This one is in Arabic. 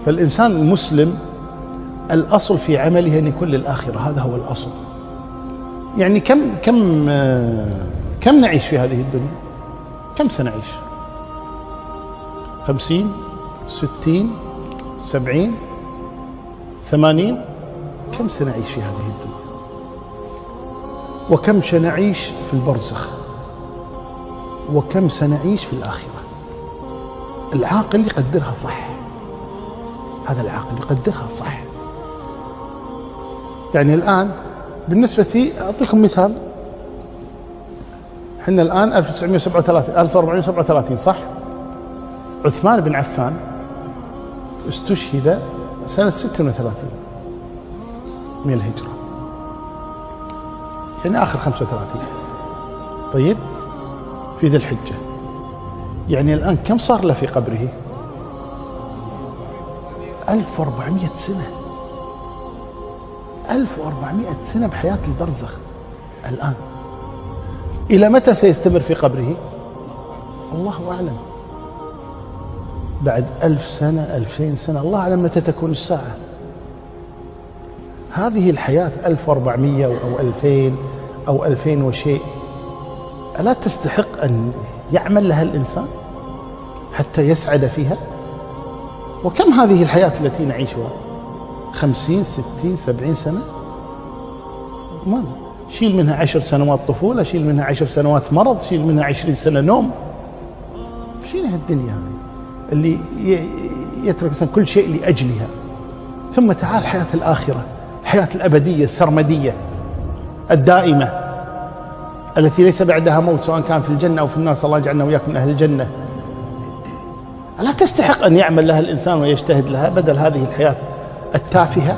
فالإنسان المسلم الأصل في عمله أن يكون للآخرة، هذا هو الأصل. يعني كم نعيش في هذه الدنيا؟ كم سنعيش؟ 50 60 70 80؟ كم سنعيش في هذه الدنيا؟ وكم سنعيش في البرزخ؟ وكم سنعيش في الآخرة؟ العاقل يقدرها صح، هذا العاقل يقدرها صح. يعني الآن بالنسبة لي أعطيكم مثال، احنا الآن 1437 صح؟ عثمان بن عفان استشهد سنة 36 من الهجرة، يعني آخر 35. طيب في ذي الحجة، يعني الآن كم صار له في قبره؟ 1400 سنة. 1400 سنة بحياة البرزخ. الآن إلى متى سيستمر في قبره؟ الله أعلم. بعد 1000 سنة 2000 سنة الله أعلم متى تكون الساعة. هذه الحياة 1400 أو 2000 أو 2000 وشيء، ألا تستحق أن يعمل لها الإنسان حتى يسعد فيها؟ وكم هذه الحياة التي نعيشها؟ 50 60 70 سنة؟ ماذا؟ شيل منها 10 سنوات طفولة، شيل منها 10 سنوات مرض، شيل منها 20 سنة نوم. شيل هالدنيا هذه اللي يترك كل شيء لأجلها. ثم تعال حياة الآخرة، الحياة الأبدية السرمدية الدائمة التي ليس بعدها موت، سواء كان في الجنة أو في النار. صلى الله يجعلنا وإياكم من أهل الجنة. ألا تستحق أن يعمل لها الإنسان ويجتهد لها بدل هذه الحياة التافهة؟